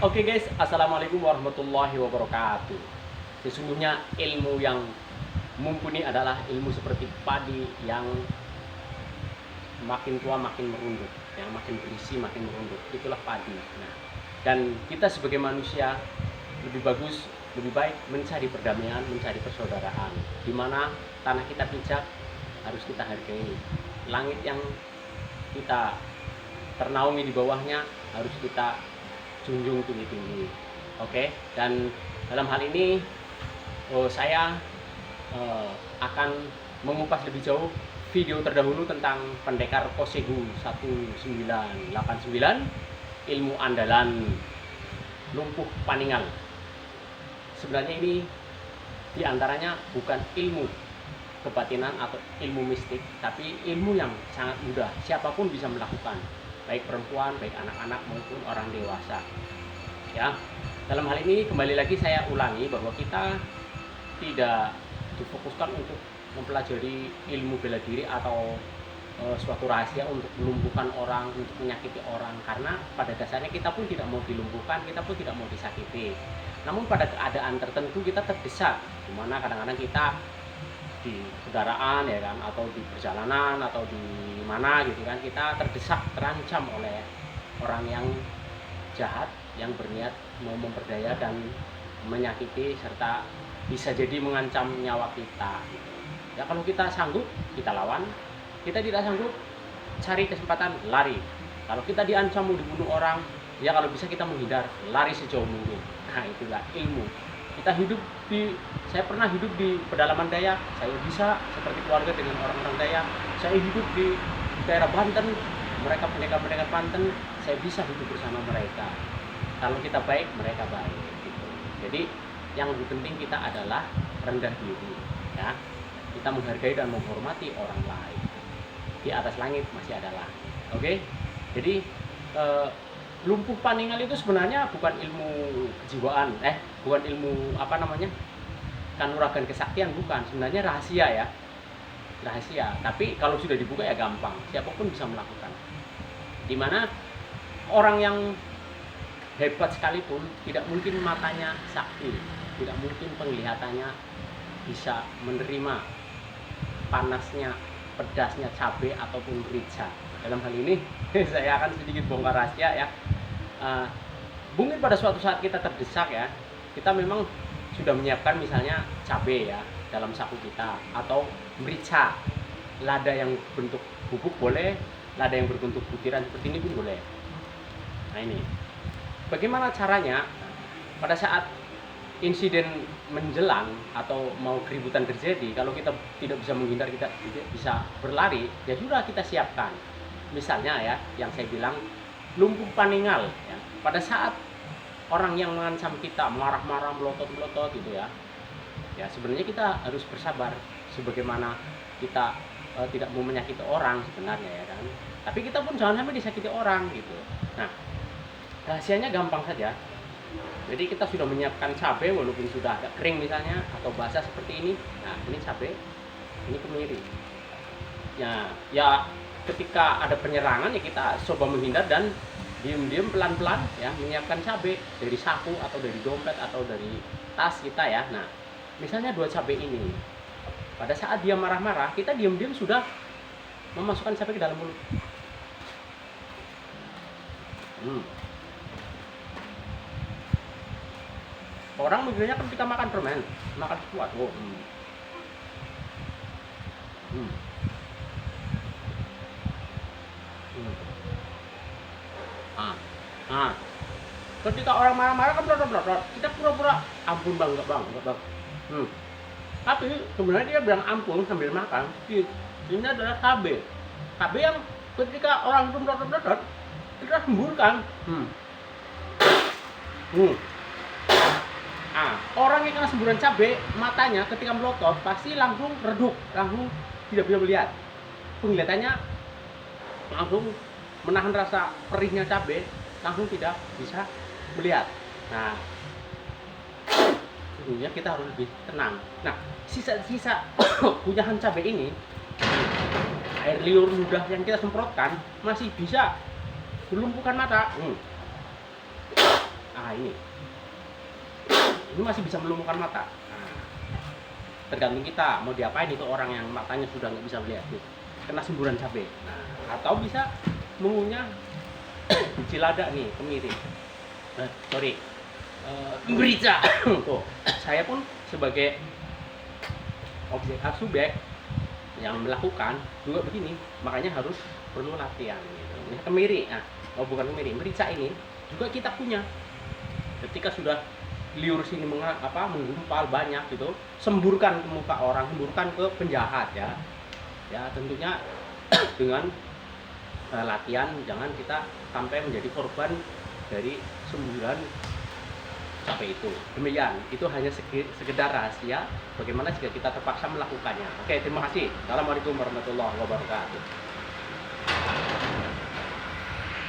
Oke guys, assalamualaikum warahmatullahi wabarakatuh. Sesungguhnya ilmu yang mumpuni adalah ilmu seperti padi yang makin tua makin merunduk, yang makin berisi makin merunduk. Itulah padi. Nah, dan kita sebagai manusia lebih bagus, lebih baik mencari perdamaian, mencari persaudaraan. Di mana tanah kita pijak harus kita hargai. Langit yang kita ternaungi di bawahnya harus kita junjung tinggi-tinggi. Oke, dan dalam hal ini saya akan mengupas lebih jauh video terdahulu tentang pendekar Kosegu 1989, ilmu andalan lumpuh paningal. Sebenarnya ini diantaranya bukan ilmu kebatinan atau ilmu mistik, tapi ilmu yang sangat mudah, siapapun bisa melakukan, baik perempuan, baik anak-anak maupun orang dewasa. Ya, dalam hal ini kembali lagi saya ulangi bahwa kita tidak difokuskan untuk mempelajari ilmu bela diri atau suatu rahasia untuk melumpuhkan orang, untuk menyakiti orang, karena pada dasarnya kita pun tidak mau dilumpuhkan, kita pun tidak mau disakiti. Namun pada keadaan tertentu kita terdesak, dimana kadang-kadang kita di kendaraan ya kan, atau di perjalanan atau di mana gitu kan, kita terdesak, terancam oleh orang yang jahat yang berniat mau memperdaya dan menyakiti serta bisa jadi mengancam nyawa kita gitu. Ya kalau kita sanggup kita lawan, kita tidak sanggup cari kesempatan lari. Kalau kita diancam mau dibunuh orang, ya kalau bisa kita menghindar, lari sejauh mungkin. Nah itulah ilmu. Kita hidup saya pernah hidup di pedalaman Dayak, saya bisa seperti keluarga dengan orang-orang Dayak. Saya hidup di daerah Banten, mereka pendekar-pendekar Banten, saya bisa hidup bersama mereka. Kalau kita baik, mereka baik gitu. Jadi yang lebih penting kita adalah rendah diri, ya. Kita menghargai dan menghormati orang lain. Di atas langit masih ada langit. Oke? Jadi lumpuh paningal itu sebenarnya bukan ilmu kejiwaan, bukan ilmu kanuragan kesaktian, bukan. Sebenarnya rahasia ya, rahasia. Tapi kalau sudah dibuka ya gampang, siapapun bisa melakukan. Dimana orang yang hebat sekalipun tidak mungkin matanya sakti, tidak mungkin penglihatannya bisa menerima panasnya, pedasnya cabai ataupun merica. Dalam hal ini saya akan sedikit bongkar rahasia ya. Mungkin pada suatu saat kita terdesak ya, kita memang sudah menyiapkan misalnya cabai ya dalam saku kita, atau merica, lada yang bentuk bubuk boleh, lada yang berbentuk butiran seperti ini pun boleh. Nah ini bagaimana caranya pada saat insiden menjelang atau mau keributan terjadi, kalau kita tidak bisa menghindar, kita tidak bisa berlari, ya sudah kita siapkan. Misalnya ya, yang saya bilang lumpuh paningal ya. Pada saat orang yang mengancam kita marah-marah, melotot-melotot gitu ya, ya sebenarnya kita harus bersabar, sebagaimana kita tidak mau menyakiti orang sebenarnya ya kan, tapi kita pun jangan sampai disakiti orang gitu. Nah rahasianya gampang saja. Jadi kita sudah menyiapkan cabai walaupun sudah agak kering misalnya atau basah seperti ini. Nah ini cabai, ini kemiri ya, ketika ada penyerangan ya kita coba menghindar dan diam-diam pelan-pelan ya menyiapkan cabai dari saku atau dari dompet atau dari tas kita ya. Nah misalnya 2 cabai ini, pada saat dia marah-marah kita diam-diam sudah memasukkan cabai ke dalam mulut. Orang mikirnya ketika makan permen, makan sesuatu. Ketika orang marah-marah kan blot-blot, kita pura-pura ampun bang, enggak bang. Tapi sebenarnya dia bilang ampun sambil makan. Ini adalah cabai yang ketika orang itu blot-blot, kita semburkan. Orang yang kena semburan cabai, matanya ketika melotot pasti langsung redup, langsung tidak bisa melihat. Penglihatannya langsung menahan rasa perihnya cabai, langsung tidak bisa melihat. Nah, sebenarnya kita harus lebih tenang. Nah, sisa-sisa kunyahan cabai ini, air liur ludah yang kita semprotkan masih bisa melumpuhkan mata. ini masih bisa melumpuhkan mata. Nah, tergantung kita mau diapain itu orang yang matanya sudah nggak bisa melihat nih, kena semburan cabai. Nah, atau bisa mengunyah biji lada nih, kemiri. Merica. Tuh, saya pun sebagai objek subjek yang melakukan juga begini, makanya harus perlu latihan gitu. Ini kemiri, bukan kemiri, merica ini juga kita punya. Ketika sudah liur sini menggumpal banyak gitu, semburkan ke muka orang, semburkan ke penjahat ya. Ya tentunya dengan latihan, jangan kita sampai menjadi korban dari semburan cabai itu. Demikian, itu hanya sekedar rahasia bagaimana jika kita terpaksa melakukannya. Oke, terima kasih. Assalamualaikum warahmatullahi wabarakatuh.